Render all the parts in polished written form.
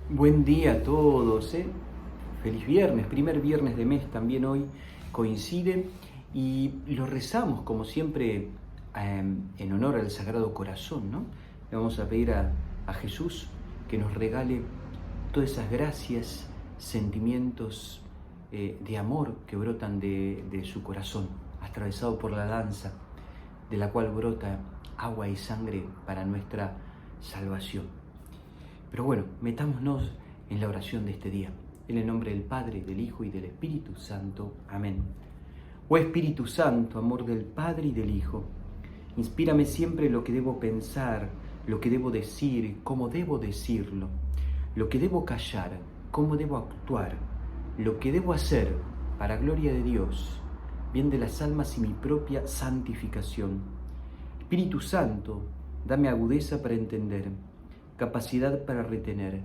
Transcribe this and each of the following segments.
Buen día a todos, ¿eh? Feliz viernes, primer viernes de mes también hoy coincide y lo rezamos como siempre en honor al Sagrado Corazón, ¿no? Le vamos a pedir a Jesús que nos regale todas esas gracias, sentimientos de amor que brotan de su corazón, atravesado por la lanza, de la cual brota agua y sangre para nuestra salvación. Pero bueno, metámonos en la oración de este día. En el nombre del Padre, del Hijo y del Espíritu Santo. Amén. Oh Espíritu Santo, amor del Padre y del Hijo, inspírame siempre lo que debo pensar, lo que debo decir, cómo debo decirlo, lo que debo callar, cómo debo actuar, lo que debo hacer para gloria de Dios, bien de las almas y mi propia santificación. Espíritu Santo, dame agudeza para entender, capacidad para retener,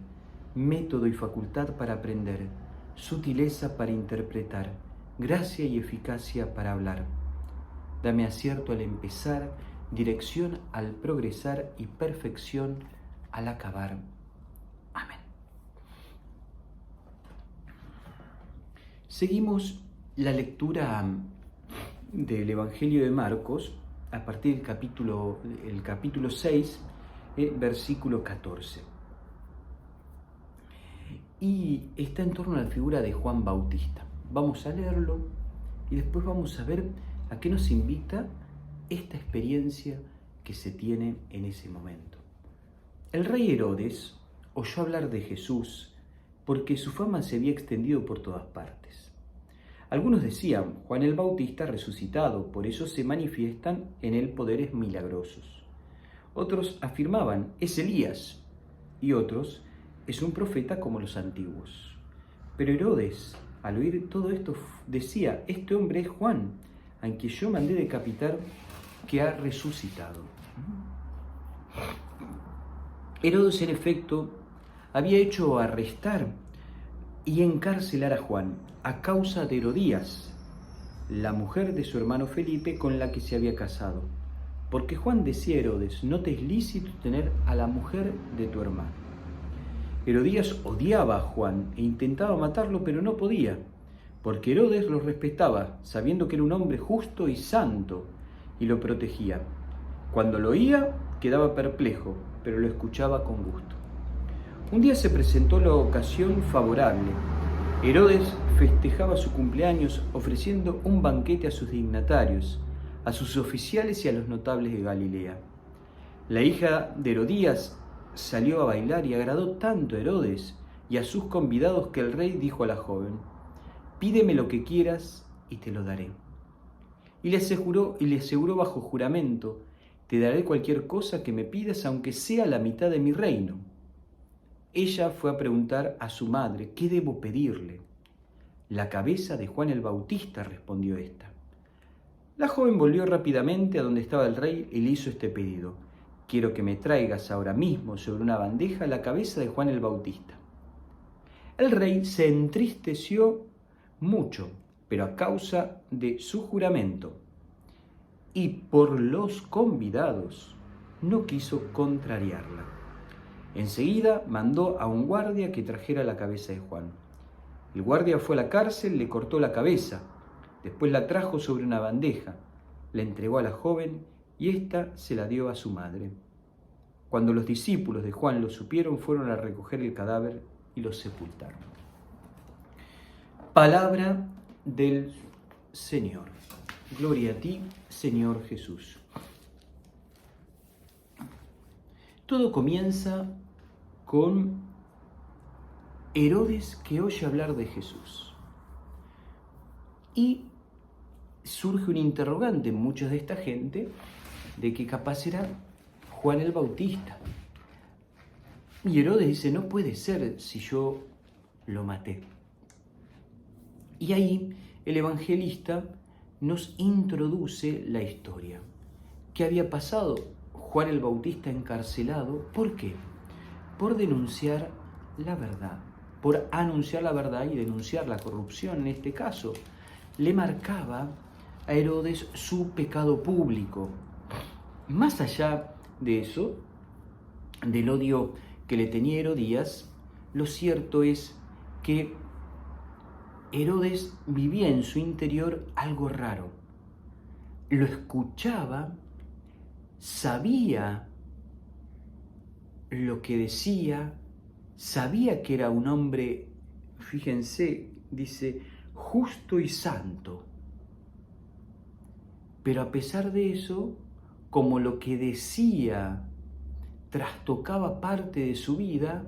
método y facultad para aprender, sutileza para interpretar, gracia y eficacia para hablar. Dame acierto al empezar, dirección al progresar y perfección al acabar. Amén. Seguimos la lectura del Evangelio de Marcos a partir del capítulo 6, versículo 14. Y está en torno a la figura de Juan Bautista. Vamos a leerlo y después vamos a ver a qué nos invita esta experiencia que se tiene en ese momento. El rey Herodes oyó hablar de Jesús porque su fama se había extendido por todas partes. Algunos decían, Juan el Bautista resucitado, por eso se manifiestan en él poderes milagrosos. Otros afirmaban, es Elías, y otros, es un profeta como los antiguos. Pero Herodes, al oír todo esto, decía, este hombre es Juan, a quien yo mandé decapitar, que ha resucitado. Herodes, en efecto, había hecho arrestar y encarcelar a Juan a causa de Herodías, la mujer de su hermano Felipe con la que se había casado. Porque Juan decía a Herodes, no te es lícito tener a la mujer de tu hermano. Herodías odiaba a Juan e intentaba matarlo, pero no podía, porque Herodes lo respetaba, sabiendo que era un hombre justo y santo, y lo protegía. Cuando lo oía, quedaba perplejo, pero lo escuchaba con gusto. Un día se presentó la ocasión favorable. Herodes festejaba su cumpleaños ofreciendo un banquete a sus dignatarios, a sus oficiales y a los notables de Galilea. La hija de Herodías salió a bailar y agradó tanto a Herodes y a sus convidados que el rey dijo a la joven, pídeme lo que quieras y te lo daré. Y le aseguró bajo juramento, te daré cualquier cosa que me pidas, aunque sea la mitad de mi reino. Ella fue a preguntar a su madre, ¿qué debo pedirle? La cabeza de Juan el Bautista, respondió ésta. La joven volvió rápidamente a donde estaba el rey y le hizo este pedido. Quiero que me traigas ahora mismo sobre una bandeja la cabeza de Juan el Bautista. El rey se entristeció mucho, pero a causa de su juramento, y por los convidados no quiso contrariarla. Enseguida mandó a un guardia que trajera la cabeza de Juan. El guardia fue a la cárcel, le cortó la cabeza. Después la trajo sobre una bandeja, la entregó a la joven y ésta se la dio a su madre. Cuando los discípulos de Juan lo supieron, fueron a recoger el cadáver y lo sepultaron. Palabra del Señor. Gloria a ti, Señor Jesús. Todo comienza con Herodes que oye hablar de Jesús. Y surge un interrogante en mucha de esta gente de que capaz era Juan el Bautista. Y Herodes dice, no puede ser si yo lo maté. Y ahí el evangelista nos introduce la historia. ¿Qué había pasado? Juan el Bautista encarcelado. ¿Por qué? Por denunciar la verdad, por anunciar la verdad y denunciar la corrupción en este caso. Le marcaba a Herodes su pecado público. Más allá de eso, del odio que le tenía Herodías, lo cierto es que Herodes vivía en su interior algo raro. Lo escuchaba, sabía lo que decía, sabía que era un hombre, fíjense, dice, justo y santo. Pero a pesar de eso, como lo que decía trastocaba parte de su vida,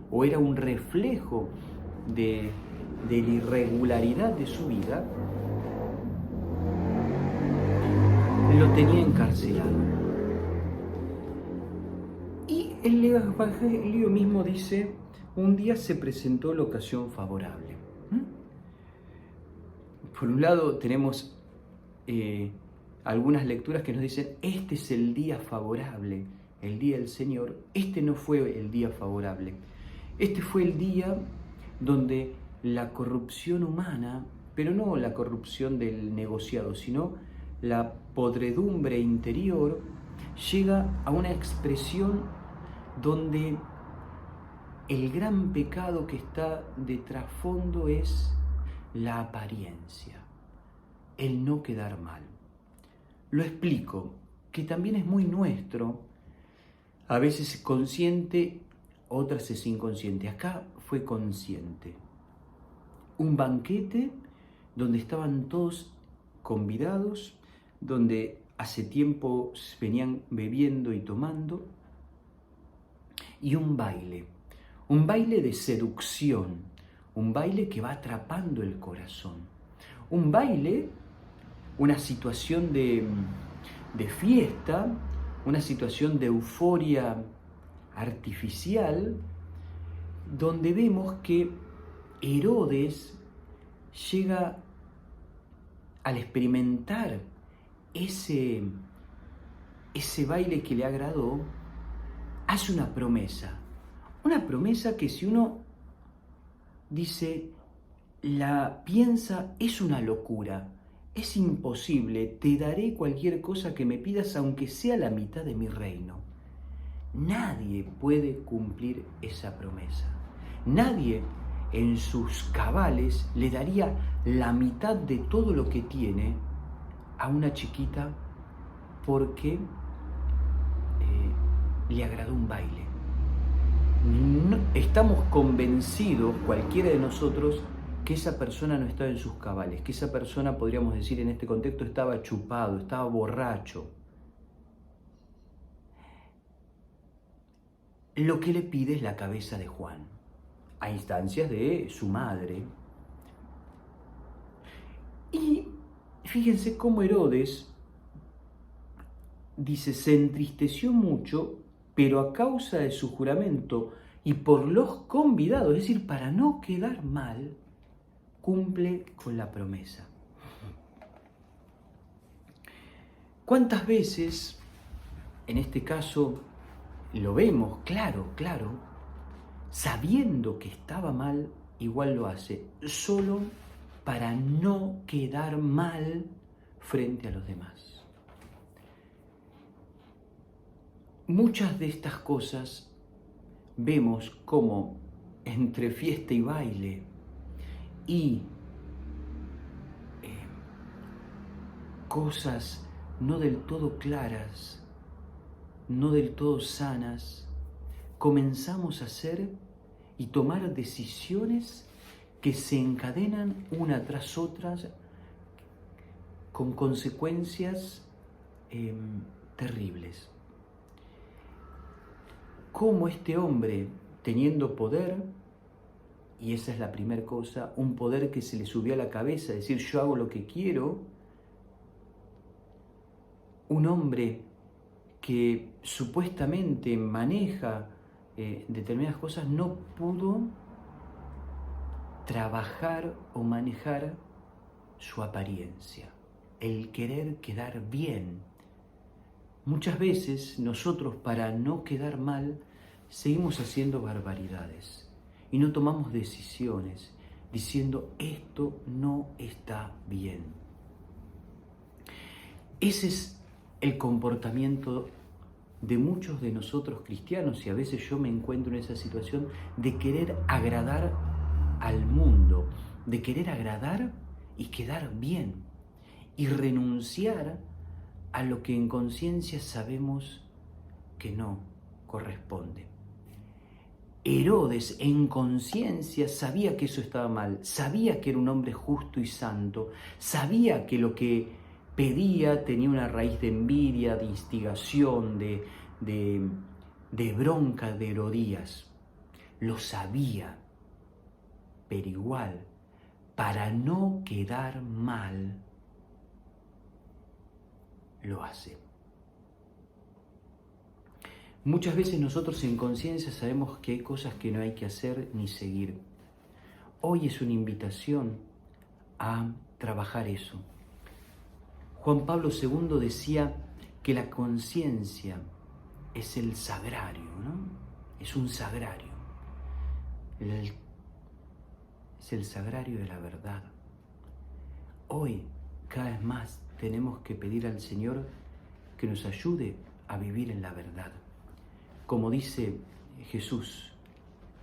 o era un reflejo de la irregularidad de su vida, lo tenía encarcelado. Y el Evangelio mismo dice, un día se presentó la ocasión favorable. Por un lado tenemos algunas lecturas que nos dicen, este es el día favorable, el día del Señor. Este no fue el día favorable. Este fue el día donde la corrupción humana, pero no la corrupción del negociado, sino la podredumbre interior, llega a una expresión donde el gran pecado que está de trasfondo es la apariencia, el no quedar mal. Lo explico, que también es muy nuestro, a veces es consciente, otras es inconsciente. Acá fue consciente. Un banquete donde estaban todos convidados, donde hace tiempo venían bebiendo y tomando, y un baile de seducción, un baile que va atrapando el corazón, un baile, una situación de fiesta, una situación de euforia artificial, donde vemos que Herodes llega al experimentar ese baile que le agradó, hace una promesa que si uno dice, la piensa, es una locura, es imposible, te daré cualquier cosa que me pidas aunque sea la mitad de mi reino. Nadie puede cumplir esa promesa. Nadie en sus cabales le daría la mitad de todo lo que tiene a una chiquita porque le agradó un baile. No, estamos convencidos, cualquiera de nosotros, que esa persona no estaba en sus cabales, que esa persona, podríamos decir en este contexto, estaba chupado, estaba borracho. Lo que le pide es la cabeza de Juan, a instancias de su madre. Y fíjense cómo Herodes dice, se entristeció mucho, pero a causa de su juramento y por los convidados, es decir, para no quedar mal, cumple con la promesa. ¿Cuántas veces, en este caso, lo vemos claro, sabiendo que estaba mal, igual lo hace, solo para no quedar mal frente a los demás? Muchas de estas cosas vemos como entre fiesta y baile y cosas no del todo claras, no del todo sanas, comenzamos a hacer y tomar decisiones que se encadenan una tras otra con consecuencias terribles. Cómo este hombre, teniendo poder, y esa es la primera cosa, un poder que se le subió a la cabeza, decir yo hago lo que quiero, un hombre que supuestamente maneja determinadas cosas, no pudo trabajar o manejar su apariencia, el querer quedar bien. Muchas veces nosotros, para no quedar mal, seguimos haciendo barbaridades y no tomamos decisiones diciendo esto no está bien. Ese es el comportamiento de muchos de nosotros cristianos, y a veces yo me encuentro en esa situación de querer agradar al mundo, de querer agradar y quedar bien, y renunciar a lo que en conciencia sabemos que no corresponde. Herodes en conciencia sabía que eso estaba mal, sabía que era un hombre justo y santo, sabía que lo que pedía tenía una raíz de envidia, de instigación, de bronca de Herodías. Lo sabía, pero igual, para no quedar mal, lo hace. Muchas veces nosotros en conciencia sabemos que hay cosas que no hay que hacer ni seguir. Hoy es una invitación a trabajar eso. Juan Pablo II decía que la conciencia es el sagrario, ¿no? Es un sagrario. Es el sagrario de la verdad. Hoy, cada vez más, tenemos que pedir al Señor que nos ayude a vivir en la verdad. Como dice Jesús,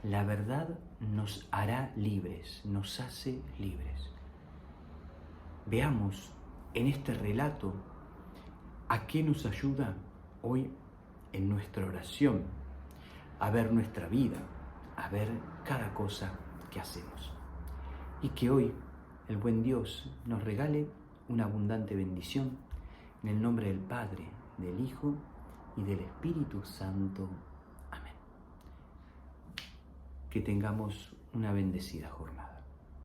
la verdad nos hará libres, nos hace libres. Veamos en este relato a qué nos ayuda hoy en nuestra oración, a ver nuestra vida, a ver cada cosa que hacemos. Y que hoy el buen Dios nos regale una abundante bendición en el nombre del Padre, del Hijo y del Espíritu Santo. Amén. Que tengamos una bendecida jornada.